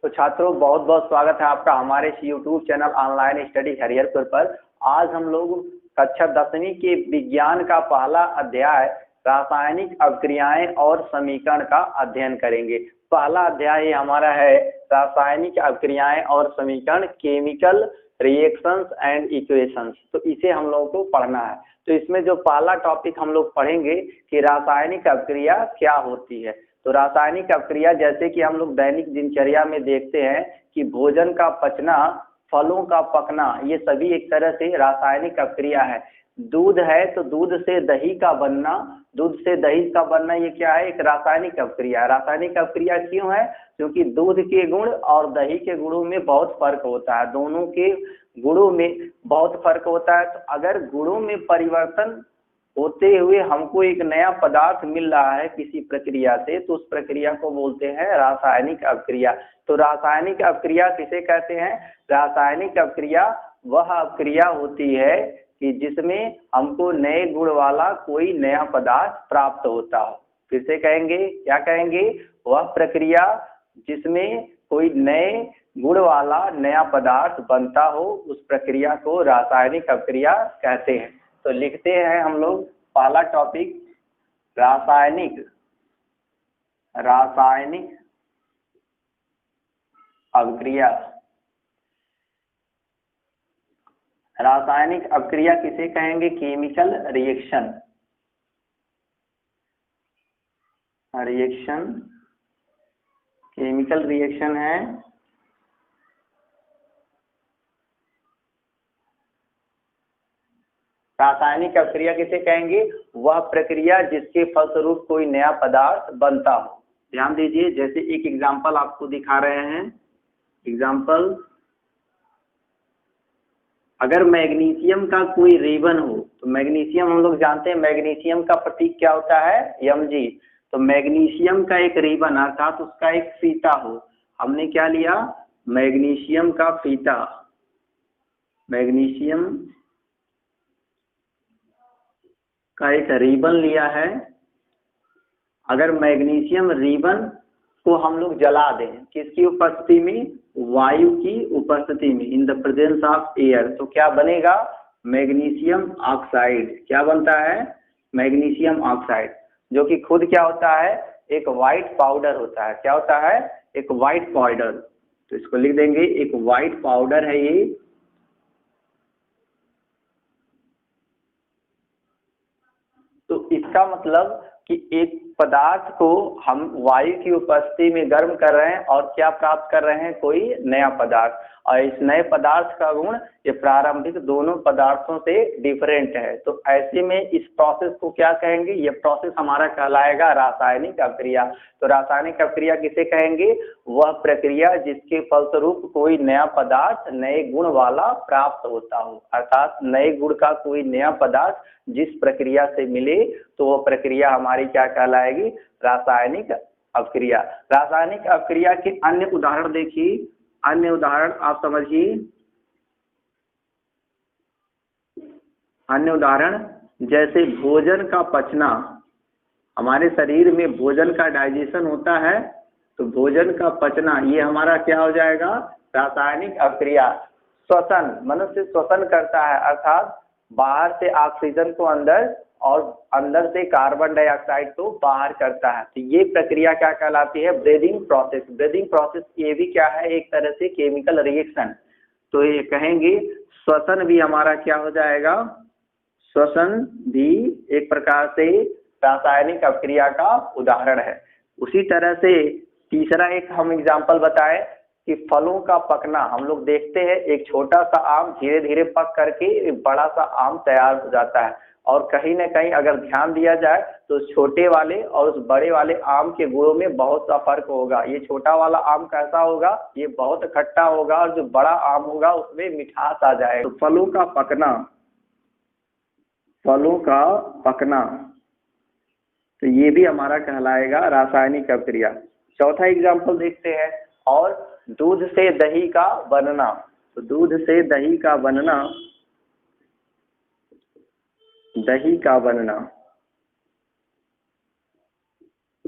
तो छात्रों बहुत बहुत स्वागत है आपका हमारे इस YouTube channel online study Hariharpur पर। आज हम लोग कक्षा 10वीं के विज्ञान का पहला अध्याय रासायनिक अभिक्रियाएं और समीकरण का अध्ययन करेंगे। पहला अध्याय हमारा है रासायनिक अभिक्रियाएं और समीकरण, केमिकल रिएक्शंस एंड इक्वेशंस। तो इसे हम लोगों को पढ़ना है। तो इसमें जो पहला टॉपिक हम लोग पढ़ेंगे कि रासायनिक अभिक्रिया क्या होती है। तो रासायनिक अभिक्रिया जैसे कि हम लोग दैनिक दिनचर्या में देखते हैं कि भोजन का पचना, फलों का पकना, ये सभी एक तरह से रासायनिक अभिक्रिया है। दूध है तो दूध से दही का बनना, दूध से दही का बनना ये क्या है? एक रासायनिक अभिक्रिया है। रासायनिक अभिक्रिया क्यों है? क्योंकि दूध के गुण और दही के गुणों में बहुत फर्क होता है, दोनों के गुणों में बहुत फर्क होता है। तो अगर गुणों में परिवर्तन होते हुए हमको एक नया पदार्थ मिल रहा है किसी प्रक्रिया से, तो उस प्रक्रिया को बोलते हैं रासायनिक अभिक्रिया। तो रासायनिक अभिक्रिया किसे कहते हैं? रासायनिक अभिक्रिया वह अभिक्रिया होती है कि जिसमें हमको नए गुण वाला कोई नया पदार्थ प्राप्त होता हो। फिर से कहेंगे, क्या कहेंगे? वह प्रक्रिया जिसमें कोई नए गुण वाला नया पदार्थ बनता हो, उस प्रक्रिया को रासायनिक अभिक्रिया कहते हैं। तो लिखते हैं हम लोग पहला टॉपिक रासायनिक अभिक्रिया। रासायनिक अभिक्रिया किसे कहेंगे? Chemical reaction. केमिकल रिएक्शन है रासायनिक अभिक्रिया किसे कहेंगे? वह प्रक्रिया जिसके फलस्वरूप कोई नया पदार्थ बनता हो। ध्यान दीजिए, जैसे एक एग्जांपल आपको दिखा रहे हैं। एग्जांपल, अगर मैग्नीशियम का कोई रिबन हो, तो मैग्नीशियम हम लोग जानते हैं मैग्नीशियम का प्रतीक क्या होता है? Mg। तो मैग्नीशियम का एक रिबन अर्थात उसका एक फीता हो, हमने क्या लिया? मैग्नीशियम का फीता, मैग्नीशियम का एक रिबन लिया है। अगर मैग्नीशियम रिबन को हम लोग जला दें, किसकी उपस्थिति में? वायु की उपस्थिति में, in the presence of air, तो क्या बनेगा? Magnesium oxide. क्या बनता है? मैग्नीशियम ऑक्साइड, जो कि खुद क्या होता है? एक व्हाइट पाउडर होता है। क्या होता है? एक व्हाइट पाउडर। तो इसको लिख देंगे, एक व्हाइट पाउडर है ये। तो इसका मतलब कि एक पदार्थ को हम वायु की उपस्थिति में गर्म कर रहे हैं और क्या प्राप्त कर रहे हैं? कोई नया पदार्थ। और इस नए पदार्थ का गुण ये प्रारंभिक दोनों पदार्थों से डिफरेंट है। तो ऐसे में इस प्रोसेस को क्या कहेंगे? ये प्रोसेस हमारा कहलाएगा रासायनिक अभिक्रिया। तो रासायनिक अभिक्रिया किसे कहेंगे? वह प्रक्रिया जिसके फलस्वरूप कोई नया पदार्थ नए गुण वाला प्राप्त होता हो, अर्थात नए गुण का कोई नया पदार्थ जिस प्रक्रिया से मिले, तो वह प्रक्रिया हमारी क्या कहलाएगी? रासायनिक अभिक्रिया। रासायनिक अभिक्रिया के अन्य उदाहरण देखिए, अन्य उदाहरण आप समझिए। अन्य उदाहरण जैसे भोजन का पचना, हमारे शरीर में भोजन का डाइजेशन होता है, तो भोजन का पचना ये हमारा क्या हो जाएगा? रासायनिक अभिक्रिया। श्वसन, मनुष्य श्वसन करता है, अर्थात बाहर से ऑक्सीजन को अंदर और अंदर से कार्बन डाइऑक्साइड को बाहर करता है। तो ये प्रक्रिया क्या कहलाती है? Breathing process. ब्रीदिंग प्रोसेस ये भी क्या है? एक तरह से केमिकल रिएक्शन। तो ये कहेंगे श्वसन भी हमारा क्या हो जाएगा? श्वसन भी एक प्रकार से रासायनिक अभिक्रिया का उदाहरण है। उसी तरह से तीसरा एक हम एग्जाम्पल बताएं कि फलों का पकना। हम लोग देखते हैं एक छोटा सा आम धीरे धीरे पक करके एक बड़ा सा आम तैयार हो जाता है, और कहीं ना कहीं अगर ध्यान दिया जाए तो उस छोटे वाले और उस बड़े वाले आम के गुणों में बहुत सा फर्क होगा। ये छोटा वाला आम कैसा होगा? ये बहुत खट्टा होगा, और जो बड़ा आम होगा उसमें मिठास आ जाएगा। तो फलों का पकना, तो ये भी हमारा कहलाएगा रासायनिक अभिक्रिया। चौथा एग्जाम्पल देखते हैं, और दूध से दही का बनना। तो दूध से दही का बनना,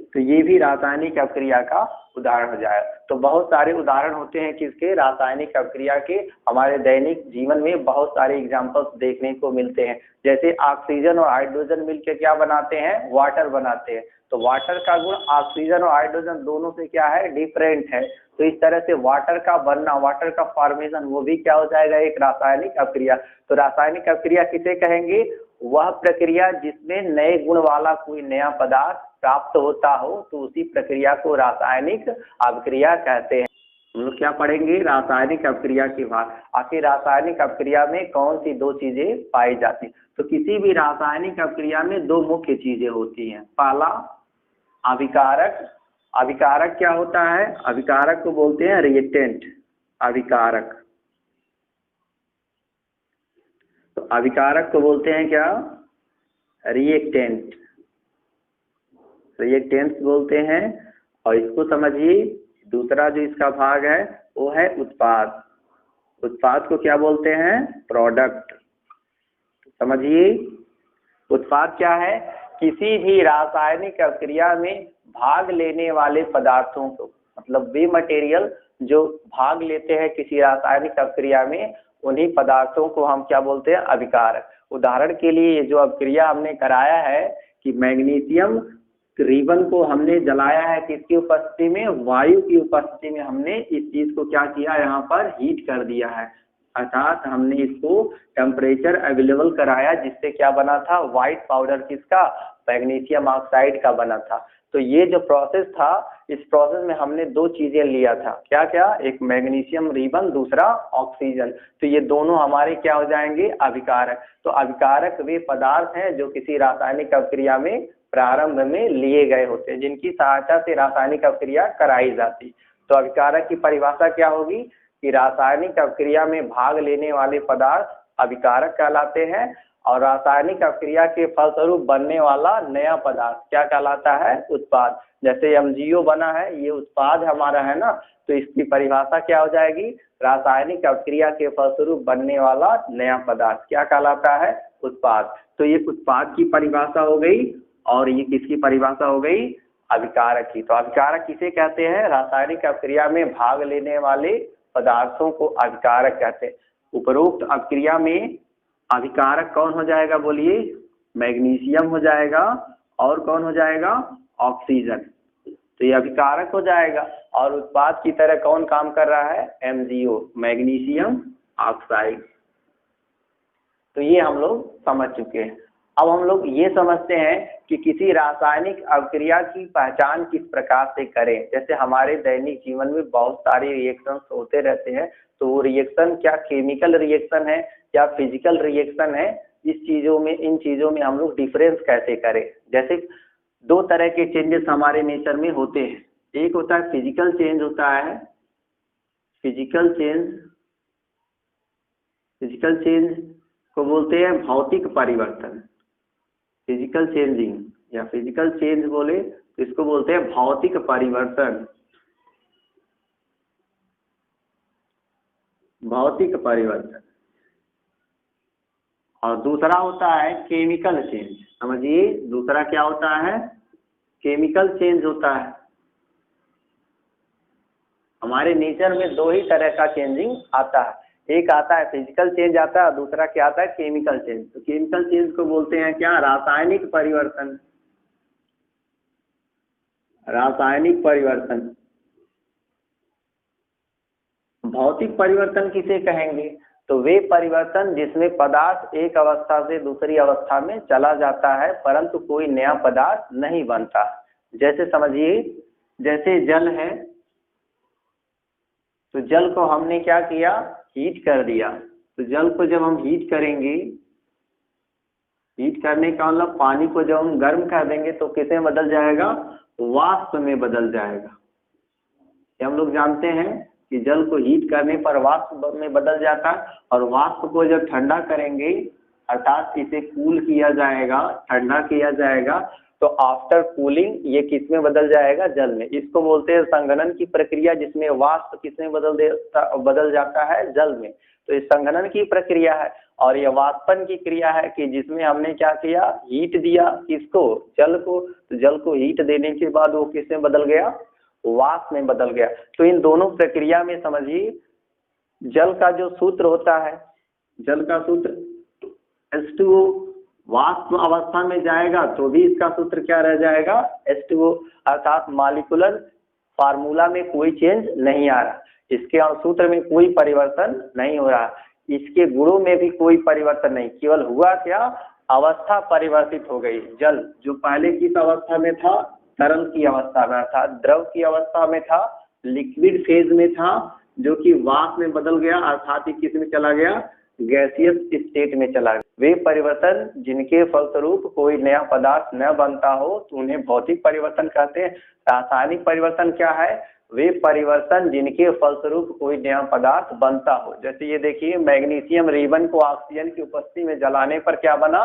तो ये भी रासायनिक अभिक्रिया का उदाहरण हो जाएगा। तो बहुत सारे उदाहरण होते हैं किसके, रासायनिक अभिक्रिया के। हमारे दैनिक जीवन में बहुत सारे एग्जाम्पल्स देखने को मिलते हैं। जैसे ऑक्सीजन और हाइड्रोजन मिलकर क्या बनाते हैं, वाटर बनाते हैं। तो वाटर का गुण ऑक्सीजन और हाइड्रोजन दोनों से क्या है, डिफरेंट है। तो इस तरह से वाटर का बनना, वाटर का फॉर्मेशन, वो भी क्या हो जाएगा, एक रासायनिक अभिक्रिया। तो रासायनिक अभिक्रिया किसे कहेंगे, वह प्रक्रिया जिसमें नए गुण वाला कोई नया पदार्थ प्राप्त होता हो, तो उसी प्रक्रिया को रासायनिक अभिक्रिया कहते हैं। हम लोग क्या पढ़ेंगे, रासायनिक अभिक्रिया के भाग। आखिर रासायनिक अभिक्रिया में कौन सी दो चीजें पाई जाती, तो किसी भी रासायनिक अभिक्रिया में दो मुख्य चीजें होती हैं। पहला अभिकारक। अभिकारक क्या होता है, अभिकारक को बोलते हैं रिएक्टेंट। अभिकारक, तो अभिकारक को बोलते हैं क्या, रिएक्टेंट। रिएक्टेंट्स बोलते हैं। और इसको समझिए, दूसरा जो इसका भाग है वो है उत्पाद। उत्पाद को क्या बोलते हैं, प्रोडक्ट। समझिए, उत्पाद क्या है, किसी भी रासायनिक अभिक्रिया में भाग लेने वाले पदार्थों को, मतलब वे मटेरियल जो भाग लेते हैं किसी रासायनिक अभिक्रिया में, उन्हीं पदार्थों को हम क्या बोलते हैं, अभिकारक। उदाहरण के लिए जो अभिक्रिया हमने कराया है कि मैग्नीशियम रिबन को हमने जलाया है किसकी उपस्थिति में, वायु की उपस्थिति में हमने इस चीज को क्या किया, यहाँ पर हीट कर दिया है। अर्थात हमने इसको टेम्परेचर अवेलेबल कराया, जिससे क्या बना था, व्हाइट पाउडर किसका, मैग्नीशियम ऑक्साइड का बना था। तो ये जो प्रोसेस था, इस प्रोसेस में हमने दो चीजें लिया था, क्या क्या, एक मैग्नीशियम रिबन, दूसरा ऑक्सीजन। तो ये दोनों हमारे क्या हो जाएंगे, अभिकारक। तो अभिकारक वे पदार्थ हैं जो किसी रासायनिक अभिक्रिया में प्रारंभ में लिए गए होते हैं, जिनकी सहायता से रासायनिक अभिक्रिया कराई जाती। तो अभिकारक की परिभाषा क्या होगी कि रासायनिक अभिक्रिया में भाग लेने वाले पदार्थ अभिकारक कहलाते हैं, और रासायनिक अभिक्रिया के फलस्वरूप बनने वाला नया पदार्थ क्या कहलाता है, उत्पाद। जैसे MgO बना है, ये उत्पाद हमारा है ना, तो इसकी परिभाषा क्या हो जाएगी, रासायनिक अभिक्रिया के फलस्वरूप बनने वाला नया पदार्थ क्या कहलाता है, उत्पाद। तो ये उत्पाद की परिभाषा हो गई, और ये किसकी परिभाषा हो गई, अभिकारक की। तो अभिकारक किसे कहते हैं, रासायनिक अभिक्रिया में भाग लेने वाले पदार्थों को अभिकारक कहते हैं। उपरोक्त अभिक्रिया में अभिकारक कौन हो जाएगा, बोलिए, मैग्नीशियम हो जाएगा, और कौन हो जाएगा, ऑक्सीजन। तो ये अभिकारक हो जाएगा। और उत्पाद की तरह कौन काम कर रहा है, MgO, मैग्नीशियम ऑक्साइड। तो ये हम लोग समझ चुके हैं। अब हम लोग ये समझते हैं कि किसी रासायनिक अभिक्रिया की पहचान किस प्रकार से करें। जैसे हमारे दैनिक जीवन में बहुत सारे रिएक्शंस होते रहते हैं, तो वो रिएक्शन क्या केमिकल रिएक्शन है या फिजिकल रिएक्शन है, इस चीजों में, इन चीजों में हम लोग डिफरेंस कैसे करें। जैसे दो तरह के चेंजेस हमारे नेचर में होते हैं, एक होता है फिजिकल चेंज होता है, फिजिकल चेंज, फिजिकल चेंज को बोलते हैं भौतिक परिवर्तन। फिजिकल चेंजिंग या फिजिकल चेंज बोले तो इसको बोलते हैं भौतिक परिवर्तन। भौतिक परिवर्तन। और दूसरा होता है केमिकल चेंज। समझिए, दूसरा क्या होता है, केमिकल चेंज होता है। हमारे नेचर में दो ही तरह का चेंजिंग आता है, एक आता है फिजिकल चेंज आता है, और दूसरा क्या आता है, केमिकल चेंज। तो केमिकल चेंज को बोलते हैं क्या, रासायनिक परिवर्तन। रासायनिक परिवर्तन। भौतिक परिवर्तन किसे कहेंगे, तो वे परिवर्तन जिसमें पदार्थ एक अवस्था से दूसरी अवस्था में चला जाता है, परंतु कोई नया पदार्थ नहीं बनता। जैसे समझिए, जैसे जल है, तो जल को हमने क्या किया, हीट कर दिया। तो जल को जब हम हीट करेंगे, हीट करने का मतलब पानी को जब हम गर्म कर देंगे तो किसे बदल जाएगा, वाष्प में बदल जाएगा। हम लोग जानते हैं कि जल को हीट करने पर वाष्प में बदल जाता है, और वाष्प को जब ठंडा करेंगे, अर्थात इसे कूल किया जाएगा, ठंडा किया जाएगा, तो आफ्टर कूलिंग ये किस में बदल जाएगा, जल में। इसको बोलते हैं संघनन की प्रक्रिया, जिसमें वाष्प किस में बदल जाता है, जल में। तो ये संघनन की प्रक्रिया है। और ये वाष्पन की क्रिया है कि जिसमें हमने क्या किया, हीट दिया, किसको, जल को। तो जल को हीट देने के बाद वो किस में बदल गया, वाष्प में बदल गया। तो इन दोनों प्रक्रिया में समझिए जल का जो सूत्र होता है, जल का सूत्र H2O, वाष्प अवस्था में जाएगा तो भी इसका सूत्र क्या रह जाएगा, H2O, अर्थात मॉलिक्यूलर फार्मूला में कोई चेंज नहीं आ रहा, इसके सूत्र में कोई परिवर्तन नहीं हो रहा, इसके गुणों में भी कोई परिवर्तन नहीं, केवल हुआ क्या, अवस्था परिवर्तित हो गई। जल जो पहले किस अवस्था में था, तरल की अवस्था में, अर्थात द्रव की अवस्था में था, लिक्विड फेज में था, जो कि वाष्प में बदल गया, अर्थात किस में चला गया, गैसियस स्टेट में चला गया। वे परिवर्तन जिनके फलस्वरूप कोई नया पदार्थ न बनता हो तो उन्हें भौतिक परिवर्तन कहते हैं। रासायनिक परिवर्तन क्या है, वे परिवर्तन जिनके फलस्वरूप कोई नया पदार्थ बनता हो। जैसे ये देखिए मैग्नीशियम रिबन को ऑक्सीजन की उपस्थिति में जलाने पर क्या बना,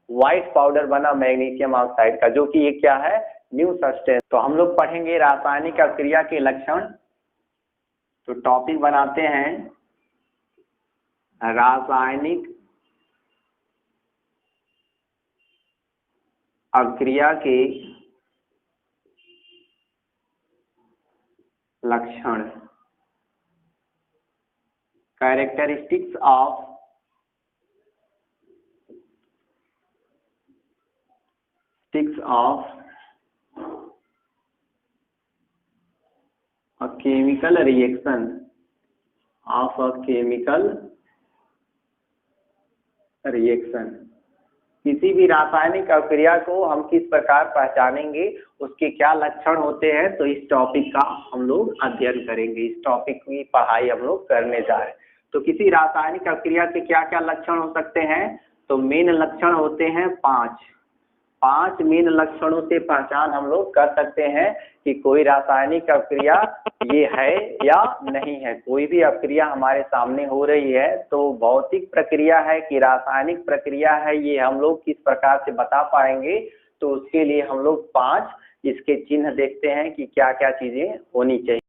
व्हाइट पाउडर बना मैग्नीशियम ऑक्साइड का, जो कि ये क्या है, न्यू सब्सटेंस। तो हम लोग पढ़ेंगे रासायनिक अभिक्रिया के लक्षण। तो टॉपिक बनाते हैं रासायनिक अभिक्रिया के लक्षण, characteristics of a chemical reaction of a chemical reaction। किसी भी रासायनिक अभिक्रिया को हम किस प्रकार पहचानेंगे, उसके क्या लक्षण होते हैं, तो इस टॉपिक का हम लोग अध्ययन करेंगे, इस टॉपिक की पढ़ाई हम लोग करने जा रहे हैं। तो किसी रासायनिक अभिक्रिया के क्या क्या लक्षण हो सकते हैं, तो मेन लक्षण होते हैं पांच मेन लक्षणों से पहचान हम लोग कर सकते हैं कि कोई रासायनिक अभिक्रिया ये है या नहीं है। कोई भी अभिक्रिया हमारे सामने हो रही है तो भौतिक प्रक्रिया है कि रासायनिक प्रक्रिया है, ये हम लोग किस प्रकार से बता पाएंगे, तो उसके लिए हम लोग 5 इसके चिन्ह देखते हैं कि क्या क्या चीजें होनी चाहिए।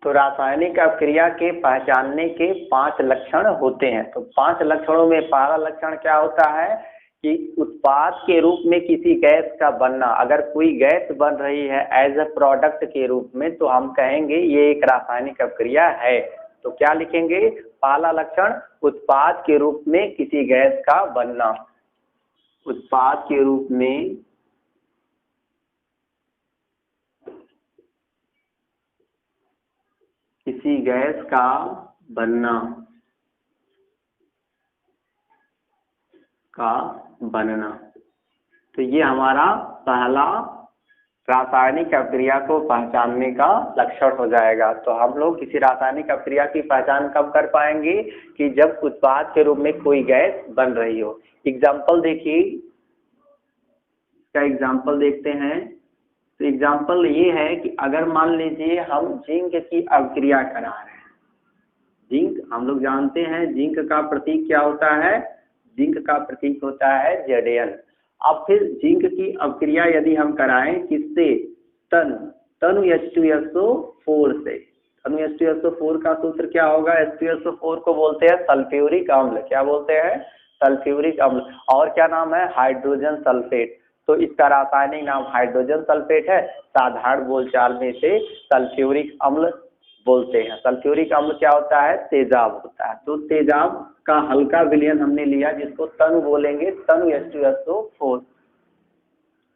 तो रासायनिक अभिक्रिया के पहचानने के 5 लक्षण होते हैं। तो 5 लक्षणों में पहला लक्षण क्या होता है कि उत्पाद के रूप में किसी गैस का बनना। अगर कोई गैस बन रही है एज अ प्रोडक्ट के रूप में तो हम कहेंगे ये एक रासायनिक अभिक्रिया है। तो क्या लिखेंगे, पहला लक्षण उत्पाद के रूप में किसी गैस का बनना, उत्पाद के रूप में किसी गैस का बनना। तो ये हमारा पहला रासायनिक अभिक्रिया को पहचानने का लक्षण हो जाएगा। तो हम लोग किसी रासायनिक अभिक्रिया की पहचान कब कर पाएंगे, कि जब उत्पाद के रूप में कोई गैस बन रही हो। एग्जाम्पल देखिए, इसका एग्जाम्पल देखते हैं। तो एग्जाम्पल ये है कि अगर मान लीजिए हम जिंक की अभिक्रिया करा रहे हैं, जिंक हम लोग जानते हैं जिंक का प्रतीक क्या होता है, जिंक का प्रतीक होता है Zn। अब फिर जिंक की अभिक्रिया यदि हम कराएं किससे, तनु H2SO4 से। तनु H2SO4 का सूत्र क्या होगा, H2SO4 को बोलते हैं सल्फ्यूरिक अम्ल। क्या बोलते हैं, सल्फ्यूरिक अम्ल। और क्या नाम है, हाइड्रोजन सल्फेट। तो इसका रासायनिक नाम हाइड्रोजन सल्फेट है, साधारण बोलचाल में से सल्फ्यूरिक अम्ल बोलते हैं। सल्फ्यूरिक अम्ल क्या होता है, तेजाब होता है। तो तेजाब का हल्का विलयन हमने लिया जिसको तनु बोलेंगे, तनु H2SO4।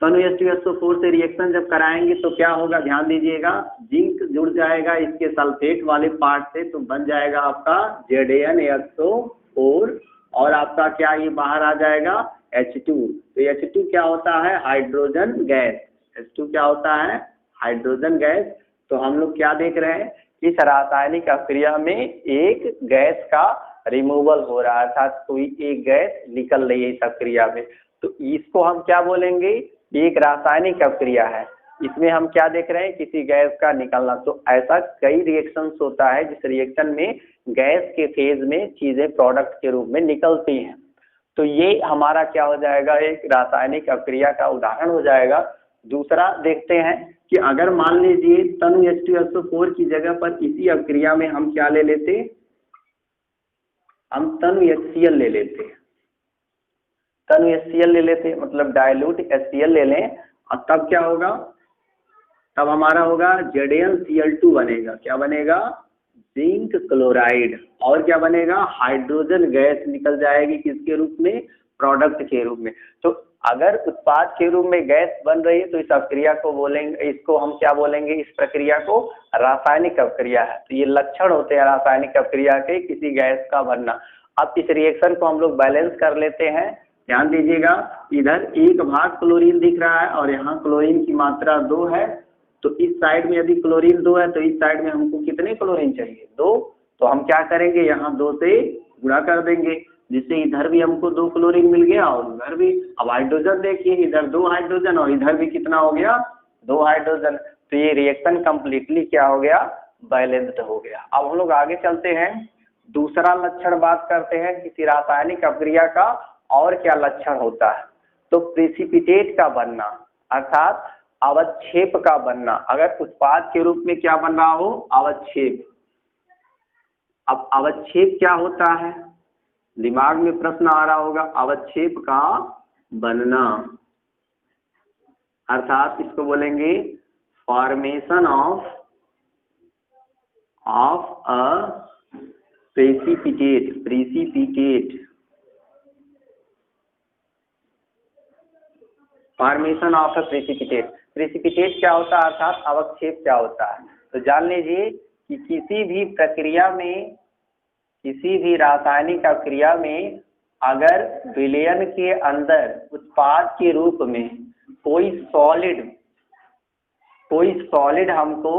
तनु H2SO4 से रिएक्शन जब कराएंगे तो क्या होगा, ध्यान दीजिएगा, जिंक जुड़ जाएगा इसके सल्फेट वाले पार्ट से, तो बन जाएगा आपका ZnSO4 और आपका क्या ये बाहर आ जाएगा H2। तो H2 क्या होता है, हाइड्रोजन गैस। H2 क्या होता है, हाइड्रोजन गैस। तो हम लोग क्या देख रहे हैं, इस रासायनिक अभिक्रिया में एक गैस का रिमूवल हो रहा है, अर्थात कोई एक गैस निकल रही है इस अभिक्रिया में। तो इसको हम क्या बोलेंगे, एक रासायनिक अभिक्रिया है। इसमें हम क्या देख रहे हैं, किसी गैस का निकलना। तो ऐसा कई रिएक्शंस होता है जिस रिएक्शन में गैस के फेज में चीजें प्रोडक्ट के रूप में निकलती हैं। तो ये हमारा क्या हो जाएगा, एक रासायनिक अभिक्रिया का उदाहरण हो जाएगा। दूसरा देखते हैं कि अगर मान लीजिए तनु H2SO4 की जगह पर इसी अभिक्रिया में हम क्या ले लेते, हम तनु HCl ले लेते, तनु HCl ले लेते, मतलब डाइल्यूट HCl ले लें, और तब क्या होगा, तब हमारा होगा ZnCl2 बनेगा। क्या बनेगा? Zinc chloride. और क्या बनेगा? हाइड्रोजन गैस निकल जाएगी किसके रूप में? प्रोडक्ट के रूप में। तो अगर उत्पाद के रूप में गैस बन रही है तो इस अभिक्रिया को बोलेंगे, इसको हम क्या बोलेंगे? इस प्रक्रिया को रासायनिक अभिक्रिया है। तो ये लक्षण होते हैं रासायनिक अभिक्रिया के, किसी गैस का बनना। अब इस रिएक्शन को हम लोग बैलेंस कर लेते हैं। ध्यान दीजिएगा, इधर एक भाग क्लोरीन दिख रहा है और यहाँ क्लोरीन की मात्रा 2 है। तो इस साइड में यदि क्लोरीन 2 है तो इस साइड में हमको कितने क्लोरीन चाहिए? 2। तो हम क्या करेंगे? यहाँ 2 से गुणा कर देंगे, जिससे इधर भी हमको 2 क्लोरीन मिल गया और उधर भी। अब हाइड्रोजन देखिए, इधर 2 हाइड्रोजन और इधर भी कितना हो गया? 2 हाइड्रोजन। तो ये रिएक्शन कंप्लीटली क्या हो गया? बैलेंस्ड हो गया। अब हम लोग आगे चलते हैं, दूसरा लक्षण बात करते हैं किसी रासायनिक अभिक्रिया का। और क्या लक्षण होता है? तो प्रेसिपिटेट का बनना, अर्थात अवक्षेप का बनना। अगर उत्पाद के रूप में क्या बन रहा हो? अवक्षेप। अब अवक्षेप क्या होता है? दिमाग में प्रश्न आ रहा होगा, अवक्षेप का बनना, अर्थात इसको बोलेंगे formation of a precipitate. Formation of a precipitate क्या होता है? अर्थात अवक्षेप क्या होता है? तो जान लीजिए कि किसी भी प्रक्रिया में, किसी भी रासायनिक अभिक्रिया में अगर विलयन के अंदर उत्पाद के रूप में कोई सॉलिड हमको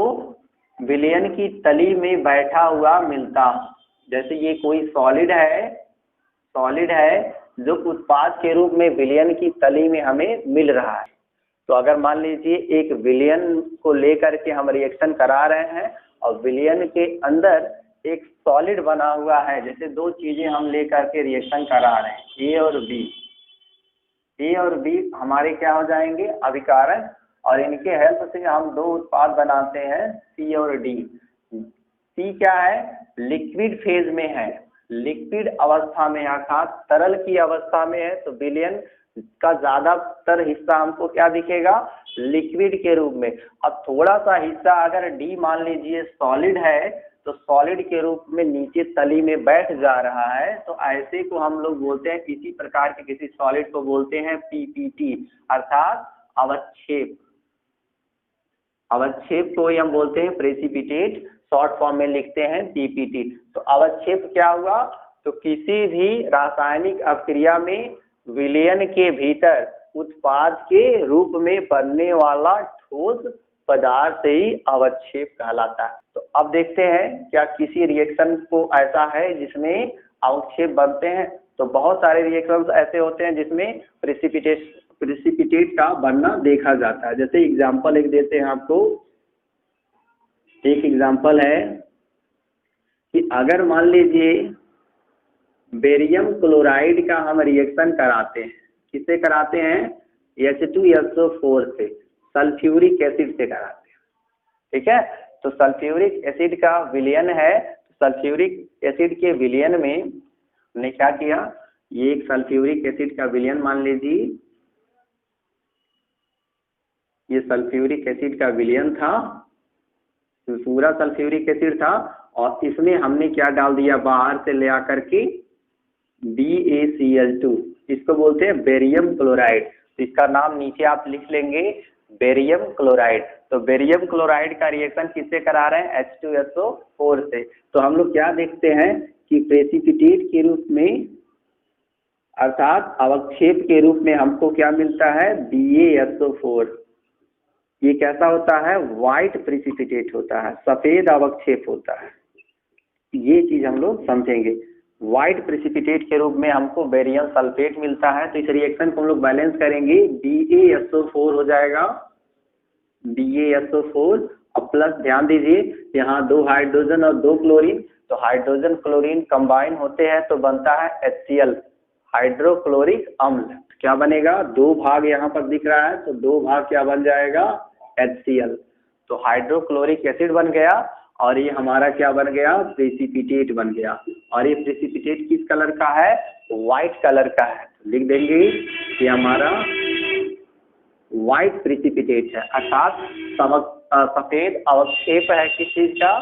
विलयन की तली में बैठा हुआ मिलता, जैसे ये कोई सॉलिड है जो उत्पाद के रूप में विलयन की तली में हमें मिल रहा है। तो अगर मान लीजिए एक विलयन को लेकर के हम रिएक्शन करा रहे हैं और विलयन के अंदर एक सॉलिड बना हुआ है, जैसे 2 चीजें हम लेकर के रिएक्शन करा रहे हैं, ए और बी हमारे क्या हो जाएंगे? अभिकारक। और इनके हेल्प से हम 2 उत्पाद बनाते हैं, सी और डी। सी क्या है? लिक्विड फेज में है, लिक्विड अवस्था में, अर्थात तरल की अवस्था में है। तो विलयन का ज्यादातर हिस्सा हमको क्या दिखेगा? लिक्विड के रूप में। अब थोड़ा सा हिस्सा अगर डी मान लीजिए सॉलिड है, तो सॉलिड के रूप में नीचे तली में बैठ जा रहा है। तो ऐसे को हम लोग बोलते हैं, किसी प्रकार के किसी सॉलिड को बोलते हैं पीपीटी, अर्थात अवक्षेप। अवक्षेप को ही हम बोलते हैं प्रेसिपिटेट, शॉर्ट फॉर्म में लिखते हैं पीपीटी। तो अवक्षेप क्या हुआ? तो किसी भी रासायनिक अभिक्रिया में विलयन के भीतर उत्पाद के रूप में बनने वाला ठोस पदार्थ ही अवक्षेप कहलाता है। तो अब देखते हैं क्या किसी रिएक्शन को ऐसा है जिसमें अवक्षेप बनते हैं। तो बहुत सारे रिएक्शंस ऐसे होते हैं जिसमें प्रेसिपिटेट का बनना देखा जाता है। जैसे एग्जांपल एक देते हैं आपको, एक एग्जांपल है कि अगर मान लीजिए बेरियम क्लोराइड का हम रिएक्शन कराते हैं, किससे कराते हैं? H2SO4 से, सल्फ्यूरिक एसिड से कराते हैं। ठीक है, तो सल्फ्यूरिक एसिड का विलयन है। सल्फ्यूरिक एसिड के विलयन में हमने क्या किया? ये एक सल्फ्यूरिक एसिड का विलयन मान लीजिए, ये सल्फ्यूरिक एसिड का विलयन था, तो पूरा सल्फ्यूरिक एसिड था और इसमें हमने क्या डाल दिया? बाहर से ले आकर के BaCl2, इसको बोलते हैं बेरियम क्लोराइड। तो इसका नाम नीचे आप लिख लेंगे, बेरियम क्लोराइड। तो बेरियम क्लोराइड का रिएक्शन किससे करा रहे हैं? H2SO4 से। तो हम लोग क्या देखते हैं कि प्रेसिपिटेट के रूप में, अर्थात अवक्षेप के रूप में हमको क्या मिलता है? BaSO4। ये कैसा होता है? व्हाइट प्रेसिपिटेट होता है, सफेद अवक्षेप होता है। ये चीज हम लोग समझेंगे। व्हाइट प्रेसिपिटेट के रूप में हमको बेरियम सल्फेट मिलता है। तो इस रिएक्शन को हम लोग बैलेंस करेंगे, BaSO4 हो जाएगा, BaSO4 और प्लस ध्यान दीजिए यहाँ 2 हाइड्रोजन और 2 क्लोरीन। तो हाइड्रोजन क्लोरीन कंबाइन होते हैं तो बनता है HCl, हाइड्रोक्लोरिक अम्ल। क्या बनेगा? 2 भाग यहाँ पर दिख रहा है, तो 2 भाग क्या बन जाएगा? HCl। तो हाइड्रोक्लोरिक एसिड बन गया और ये हमारा क्या बन गया? प्रेसिपिटेट बन गया। और ये प्रेसिपिटेट किस कलर का है? व्हाइट कलर का है। लिख देंगे कि हमारा व्हाइट प्रिसिपिटेट है, अर्थात सफेद अवक्षेप है किस चीज का,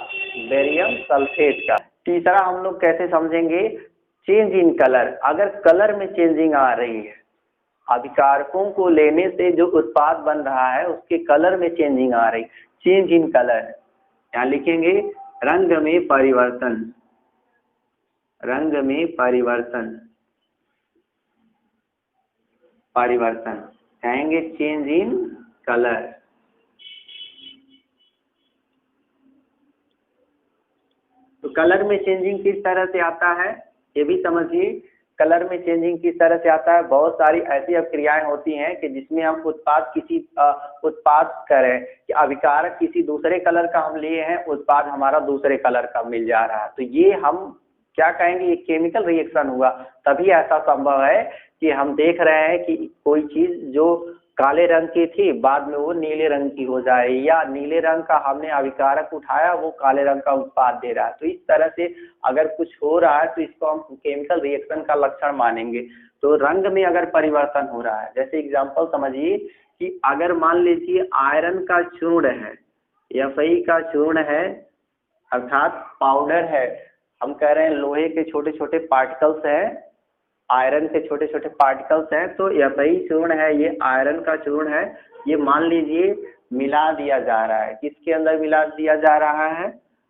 बेरियम सल्फेट का। तीसरा हम लोग कैसे समझेंगे, चेंज इन कलर, अगर कलर में चेंजिंग आ रही है, अभिकारकों को लेने से जो उत्पाद बन रहा है उसके कलर में चेंजिंग आ रही, चेंज इन कलर, यहाँ लिखेंगे रंग में परिवर्तन, रंग में परिवर्तन, परिवर्तन कहेंगे चेंज इन कलर। तो कलर में चेंजिंग किस तरह से आता है ये भी समझिए। कलर में चेंजिंग किस तरह से आता है, बहुत सारी ऐसी अभिक्रियाएं होती हैं कि जिसमें हम उत्पाद किसी उत्पाद करें कि अभिकारक किसी दूसरे कलर का हम लिए हैं, उत्पाद हमारा दूसरे कलर का मिल जा रहा है, तो ये हम क्या कहेंगे, ये केमिकल रिएक्शन हुआ। तभी ऐसा संभव है कि हम देख रहे हैं कि कोई चीज जो काले रंग की थी बाद में वो नीले रंग की हो जाए, या नीले रंग का हमने अभिकारक उठाया वो काले रंग का उत्पाद दे रहा है। तो इस तरह से अगर कुछ हो रहा है तो इसको हम केमिकल रिएक्शन का लक्षण मानेंगे। तो रंग में अगर परिवर्तन हो रहा है, जैसे एग्जांपल समझिए कि अगर मान लीजिए आयरन का चूर्ण है, Fe का चूर्ण है, अर्थात पाउडर है, हम कह रहे हैं लोहे के छोटे छोटे पार्टिकल्स हैं, आयरन के छोटे छोटे पार्टिकल्स हैं, तो Fe चूर्ण है, ये आयरन का चूर्ण है, ये मान लीजिए मिला दिया जा रहा है, किसके अंदर मिला दिया जा रहा है,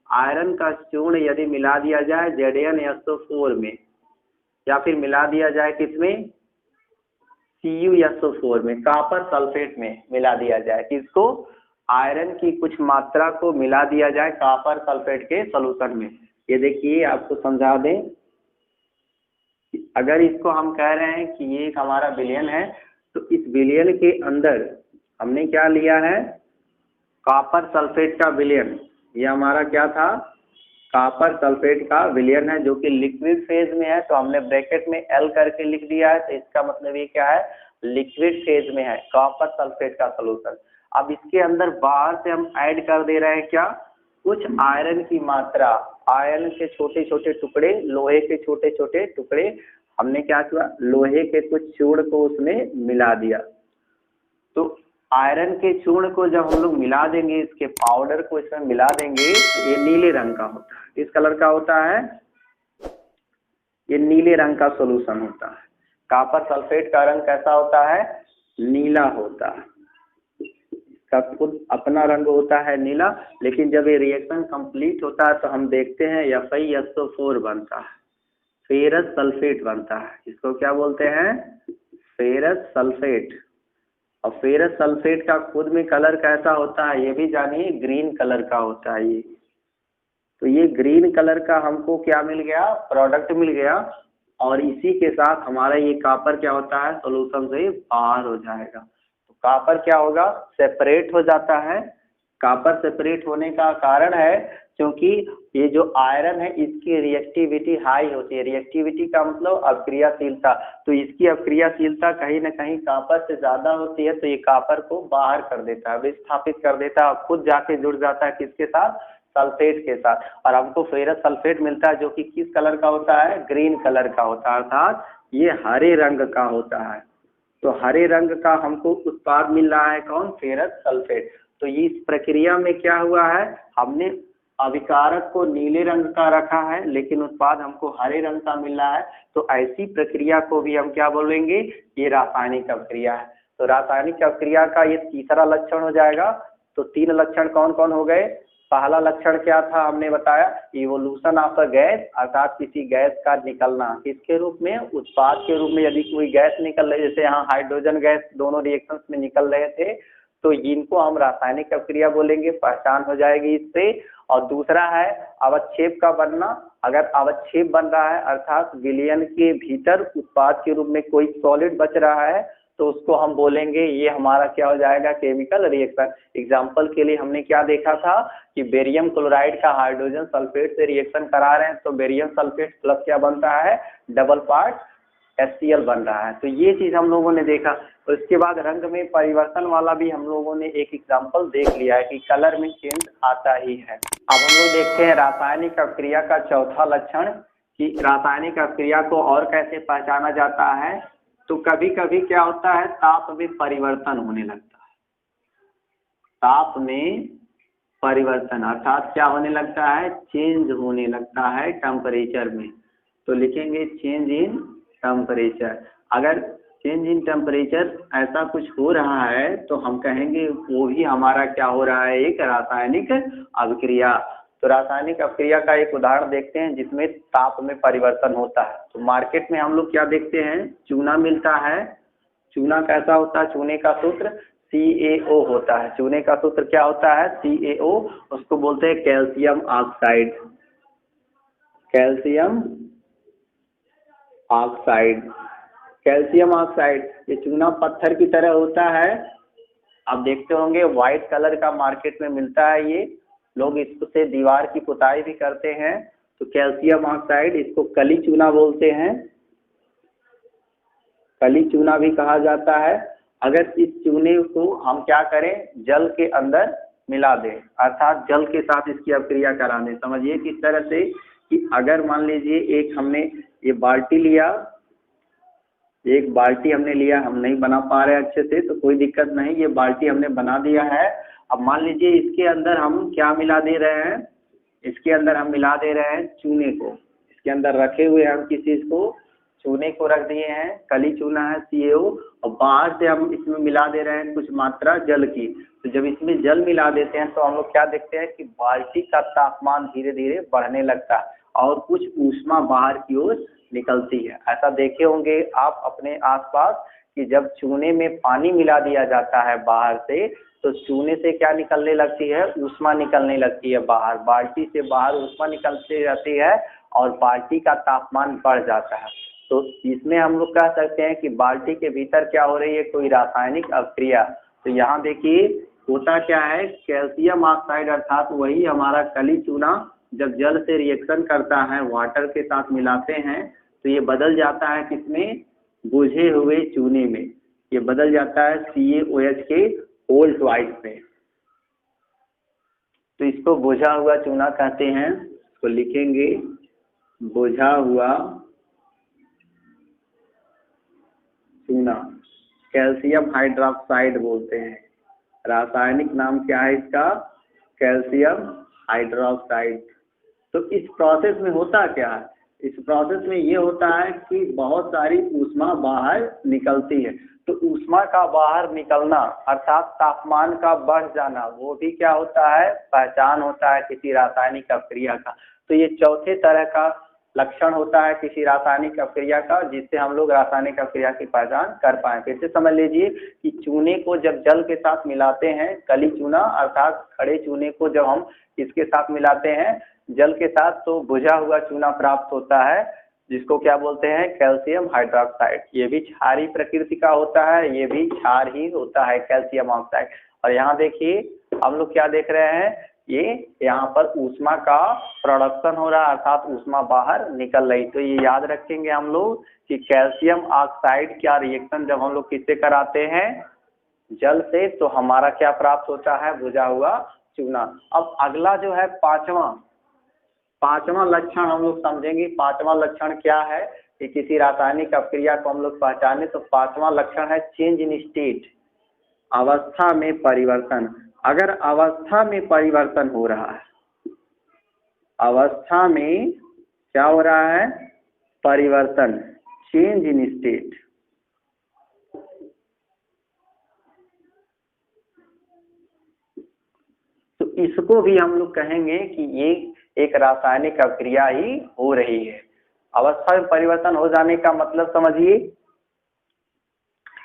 आयरन का चूर्ण यदि मिला दिया जाए ZnSO4 में, या फिर मिला दिया जाए किसमें, CuSO4 में, कॉपर सल्फेट में मिला दिया जाए, किसको, आयरन की कुछ मात्रा को मिला दिया जाए कॉपर सल्फेट के सॉल्यूशन में। ये देखिए आपको समझा दें, अगर इसको हम कह रहे हैं कि ये एक हमारा विलयन है, तो इस विलयन के अंदर हमने क्या लिया है, कॉपर सल्फेट का विलयन, ये हमारा क्या था, कॉपर सल्फेट का विलयन है जो कि लिक्विड फेज में है, तो हमने ब्रैकेट में L करके लिख दिया है, तो इसका मतलब ये क्या है, लिक्विड फेज में है कॉपर सल्फेट का सॉल्यूशन। अब इसके अंदर बाहर से हम ऐड कर दे रहे हैं क्या, कुछ आयरन की मात्रा, आयरन के छोटे छोटे टुकड़े, लोहे के छोटे छोटे टुकड़े, हमने क्या किया, लोहे के कुछ चूर्ण को उसमें मिला दिया। तो आयरन के चूर्ण को जब हम लोग मिला देंगे, इसके पाउडर को इसमें मिला देंगे, तो ये नीले रंग का होता है, किस कलर का होता है, ये नीले रंग का सॉल्यूशन होता है। कॉपर सल्फेट का रंग कैसा होता है, नीला होता है, का खुद अपना रंग होता है नीला, लेकिन जब ये रिएक्शन कंप्लीट होता है तो हम देखते हैं FeSO4 बनता है, फेरस सल्फेट बनता है, इसको क्या बोलते हैं, फेरस सल्फेट। और फेरस सल्फेट का खुद में कलर कैसा होता है ये भी जानिए, ग्रीन कलर का होता है ये। तो ये ग्रीन कलर का हमको क्या मिल गया, प्रोडक्ट मिल गया, और इसी के साथ हमारा ये कॉपर क्या होता है, सोल्यूशन से बाहर हो जाएगा। कॉपर क्या होगा, सेपरेट हो जाता है। कॉपर सेपरेट होने का कारण है क्योंकि ये जो आयरन है इसकी रिएक्टिविटी हाई होती है, रिएक्टिविटी का मतलब अभिक्रियाशीलता, तो इसकी अभिक्रियाशीलता कहीं ना कहीं कॉपर से ज्यादा होती है, तो ये कॉपर को बाहर कर देता है, विस्थापित कर देता है, खुद जाके जुड़ जाता है किसके साथ, सल्फेट के साथ, और हमको फेरस सल्फेट मिलता है जो कि किस कलर का होता है, ग्रीन कलर का होता है, अर्थात ये हरे रंग का होता है। तो हरे रंग का हमको उत्पाद मिल रहा है कौन, फेरस सल्फेट। तो इस प्रक्रिया में क्या हुआ है, हमने अभिकारक को नीले रंग का रखा है लेकिन उत्पाद हमको हरे रंग का मिल रहा है, तो ऐसी प्रक्रिया को भी हम क्या बोलेंगे, ये रासायनिक अभिक्रिया है। तो रासायनिक अभिक्रिया का ये तीसरा लक्षण हो जाएगा। तो 3 लक्षण कौन कौन हो गए, पहला लक्षण क्या था हमने बताया, इवोल्यूशन ऑफ अ गैस, अर्थात किसी गैस का निकलना, किसके रूप में, उत्पाद के रूप में। यदि कोई गैस निकल रही, जैसे यहाँ हाइड्रोजन गैस दोनों रिएक्शंस में निकल रहे थे, तो इनको हम रासायनिक अभिक्रिया बोलेंगे, पहचान हो जाएगी इससे। और दूसरा है अवक्षेप का बनना, अगर अवक्षेप बन रहा है अर्थात विलयन के भीतर उत्पाद के रूप में कोई सॉलिड बच रहा है, तो उसको हम बोलेंगे ये हमारा क्या हो जाएगा, केमिकल रिएक्शन। एग्जाम्पल के लिए हमने क्या देखा था कि बेरियम क्लोराइड का हाइड्रोजन सल्फेट से रिएक्शन करा रहे हैं, तो बेरियम सल्फेट प्लस क्या बनता है, डबल पार्ट HCl बन रहा है। तो ये चीज हम लोगों ने देखा। तो इसके बाद रंग में परिवर्तन वाला भी हम लोगों ने एक एग्जाम्पल देख लिया है कि कलर में चेंज आता ही है। अब हम लोग देखते हैं रासायनिक अभिक्रिया का चौथा लक्षण कि रासायनिक अभिक्रिया को और कैसे पहचाना जाता है। तो कभी कभी क्या होता है, ताप में परिवर्तन होने लगता है। ताप में परिवर्तन अर्थात क्या होने लगता है, चेंज होने लगता है टेम्परेचर में। तो लिखेंगे चेंज इन टेम्परेचर। अगर चेंज इन टेम्परेचर ऐसा कुछ हो रहा है तो हम कहेंगे वो भी हमारा क्या हो रहा है, एक रासायनिक अभिक्रिया। तो रासायनिक अभिक्रिया का एक उदाहरण देखते हैं जिसमें ताप में परिवर्तन होता है। तो मार्केट में हम लोग क्या देखते हैं, चूना मिलता है। चूना कैसा होता है, चूने का सूत्र CaO होता है। चूने का सूत्र क्या होता है, CaO। उसको बोलते हैं calcium oxide. Calcium oxide, calcium oxide. ये चूना पत्थर की तरह होता है। आप देखते होंगे व्हाइट कलर का मार्केट में मिलता है। ये लोग इससे दीवार की पुताई भी करते हैं। तो कैल्शियम ऑक्साइड, इसको कली चूना बोलते हैं। कली चूना भी कहा जाता है। अगर इस चूने को हम क्या करें, जल के अंदर मिला दें, अर्थात जल के साथ इसकी अभिक्रिया करा दें। समझिए किस तरह से कि अगर मान लीजिए एक हमने ये बाल्टी लिया, एक बाल्टी हमने लिया, हम नहीं बना पा रहे अच्छे से तो कोई दिक्कत नहीं, ये बाल्टी हमने बना दिया है। अब मान लीजिए इसके अंदर हम क्या मिला दे रहे हैं, इसके अंदर हम मिला दे रहे हैं चूने को। इसके अंदर रखे हुए हम किस चीज को, चूने को रख दिए हैं, कली चूना है CaO, और बाहर से हम इसमें मिला दे रहे हैं कुछ मात्रा जल की। तो जब इसमें जल मिला देते हैं तो हम लोग क्या देखते हैं कि बाल्टी का तापमान धीरे धीरे बढ़ने लगता है और कुछ ऊष्मा बाहर की ओर निकलती है। ऐसा देखे होंगे आप अपने आसपास कि जब चूने में पानी मिला दिया जाता है बाहर से, तो चूने से क्या निकलने लगती है, ऊष्मा निकलने लगती है बाहर। बाल्टी से बाहर ऊष्मा निकलती रहती है और बाल्टी का तापमान बढ़ जाता है। तो इसमें हम लोग कह सकते हैं कि बाल्टी के भीतर क्या हो रही है, कोई रासायनिक अभिक्रिया। तो यहाँ देखिए होता क्या है, कैल्शियम ऑक्साइड अर्थात वही हमारा कली चूना जब जल से रिएक्शन करता है, वाटर के साथ मिलाते हैं, तो ये बदल जाता है किसमें, बुझे हुए चूने में। ये बदल जाता है CaOH के ओल्ड वाइट में। तो इसको बुझा हुआ चूना कहते हैं। तो लिखेंगे बुझा हुआ चूना, कैल्शियम हाइड्रोक्साइड बोलते हैं। रासायनिक नाम क्या है इसका, कैल्शियम हाइड्रोक्साइड। तो इस प्रोसेस में होता क्या है, इस प्रोसेस में ये होता है कि बहुत सारी ऊष्मा बाहर निकलती है। तो ऊष्मा का बाहर निकलना अर्थात तापमान का बढ़ जाना, वो भी क्या होता है, पहचान होता है किसी रासायनिक अभिक्रिया का। तो ये चौथे तरह का लक्षण होता है किसी रासायनिक अभिक्रिया का, जिससे हम लोग रासायनिक अभिक्रिया की पहचान कर पाए। फिर से समझ लीजिए कि चूने को जब जल के साथ मिलाते हैं, कली चूना अर्थात खड़े चूने को जब हम इसके साथ मिलाते हैं जल के साथ, तो बुझा हुआ चूना प्राप्त होता है, जिसको क्या बोलते हैं, कैल्शियम हाइड्रोक्साइड। ये भी क्षारीय प्रकृति का होता है, ये भी क्षार ही होता है कैल्शियम ऑक्साइड। और यहाँ देखिए हम लोग क्या देख रहे हैं, ये यहाँ पर ऊष्मा का प्रोडक्शन हो रहा है अर्थात ऊष्मा बाहर निकल रही। तो ये याद रखेंगे हम लोग कि कैल्शियम ऑक्साइड का रिएक्शन जब हम लोग किससे कराते हैं, जल से, तो हमारा क्या प्राप्त होता है, बुझा हुआ चूना। अब अगला जो है पांचवा लक्षण हम लोग समझेंगे। पांचवा लक्षण क्या है कि किसी रासायनिक अभिक्रिया को हम लोग पहचाने, तो पांचवा लक्षण है चेंज इन स्टेट, अवस्था में परिवर्तन। अगर अवस्था में परिवर्तन हो रहा है, अवस्था में क्या हो रहा है, परिवर्तन, चेंज इन स्टेट, तो इसको भी हम लोग कहेंगे कि ये एक रासायनिक अभिक्रिया ही हो रही है। अवस्था में परिवर्तन हो जाने का मतलब समझिए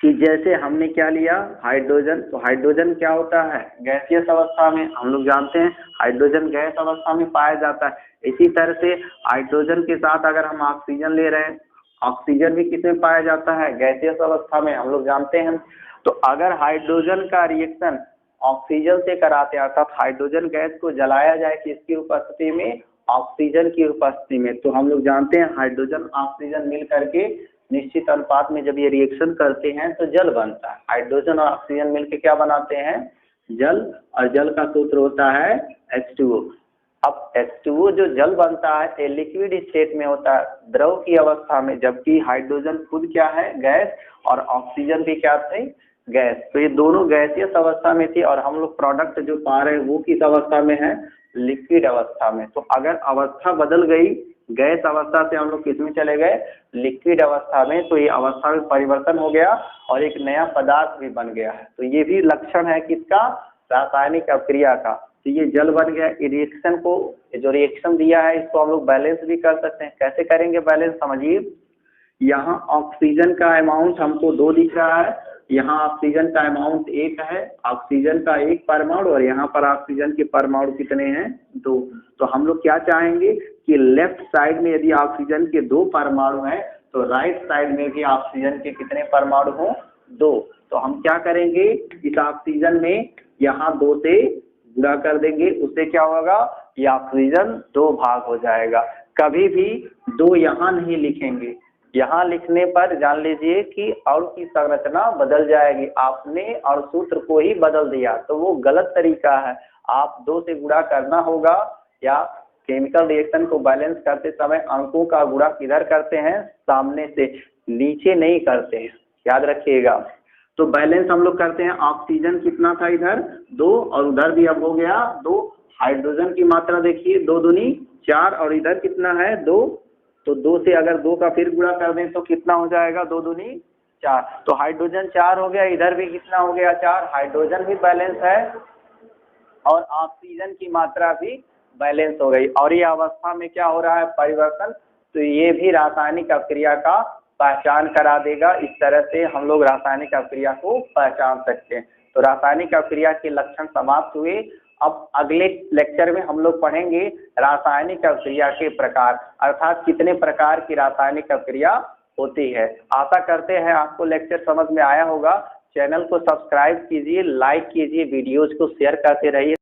कि जैसे हमने क्या लिया, हाइड्रोजन। तो हाइड्रोजन क्या होता है, गैसियस अवस्था में, हम लोग जानते हैं हाइड्रोजन गैस अवस्था में पाया जाता है। इसी तरह से हाइड्रोजन के साथ अगर हम ऑक्सीजन ले रहे हैं, ऑक्सीजन भी किसमें पाया जाता है, गैसियस अवस्था में, हम लोग जानते हैं। तो अगर हाइड्रोजन का रिएक्शन ऑक्सीजन से कराते हैं अर्थात हाइड्रोजन गैस को जलाया जाए किसकी उपस्थिति में, ऑक्सीजन की उपस्थिति में, तो हम लोग जानते हैं हाइड्रोजन ऑक्सीजन मिल करके निश्चित अनुपात में जब ये रिएक्शन करते हैं तो जल बनता है। हाइड्रोजन और ऑक्सीजन मिलकर क्या बनाते हैं, जल। और जल का सूत्र होता है H2O। अब H2O जो जल बनता है ये लिक्विड स्टेट में होता है, द्रव की अवस्था में, जबकि हाइड्रोजन खुद क्या है, गैस, और ऑक्सीजन भी क्या थे, गैस। तो ये दोनों गैसियस अवस्था में थी और हम लोग प्रोडक्ट जो पा रहे हैं वो किस अवस्था में है, लिक्विड अवस्था में। तो अगर अवस्था बदल गई, गैस अवस्था से हम लोग किस में चले गए, लिक्विड अवस्था में, तो ये अवस्था में परिवर्तन हो गया और एक नया पदार्थ भी बन गया है। तो ये भी लक्षण है किसका, रासायनिक अभिक्रिया का। तो ये जल बन गया। रिएक्शन को, जो रिएक्शन दिया है इसको हम लोग बैलेंस भी कर सकते हैं। कैसे करेंगे बैलेंस, समझिए। यहाँ ऑक्सीजन का अमाउंट हमको 2 दिख रहा है, यहाँ ऑक्सीजन का अमाउंट 1 है, ऑक्सीजन का 1 परमाणु, और यहाँ पर ऑक्सीजन के परमाणु कितने हैं, 2। तो हम लोग क्या चाहेंगे कि लेफ्ट साइड में यदि ऑक्सीजन के 2 परमाणु हैं तो राइट साइड में भी ऑक्सीजन के कितने परमाणु हों, 2। तो हम क्या करेंगे, इस ऑक्सीजन में यहाँ 2 से गुणा कर देंगे, उससे क्या होगा, ये ऑक्सीजन 2 भाग हो जाएगा। कभी भी 2 यहाँ नहीं लिखेंगे, यहाँ लिखने पर जान लीजिए कि अणु की संरचना बदल जाएगी। आपने अणु सूत्र को ही बदल दिया तो वो गलत तरीका है। आप 2 से गुणा करना होगा, या केमिकल रिएक्शन को बैलेंस करते समय अंकों का गुणा किधर करते हैं, सामने से, नीचे नहीं करते हैं, याद रखिएगा। तो बैलेंस हम लोग करते हैं, ऑक्सीजन कितना था इधर 2 और उधर भी अब हो गया 2। हाइड्रोजन की मात्रा देखिए 2 दूनी 4 और इधर कितना है 2। तो 2 से अगर 2 का फिर गुणा कर दें तो कितना हो जाएगा, 2 दूनी 4। तो हाइड्रोजन 4 हो गया, इधर भी कितना हो गया 4। हाइड्रोजन भी बैलेंस है और ऑक्सीजन की मात्रा भी बैलेंस हो गई। और ये अवस्था में क्या हो रहा है, परिवर्तन। तो ये भी रासायनिक अभिक्रिया का पहचान करा देगा। इस तरह से हम लोग रासायनिक अभिक्रिया को पहचान सकते हैं। तो रासायनिक अभिक्रिया के लक्षण समाप्त हुए। अब अगले लेक्चर में हम लोग पढ़ेंगे रासायनिक अभिक्रिया के प्रकार, अर्थात कितने प्रकार की रासायनिक अभिक्रिया होती है। आशा करते हैं आपको लेक्चर समझ में आया होगा। चैनल को सब्सक्राइब कीजिए, लाइक कीजिए, वीडियोज को शेयर करते रहिए।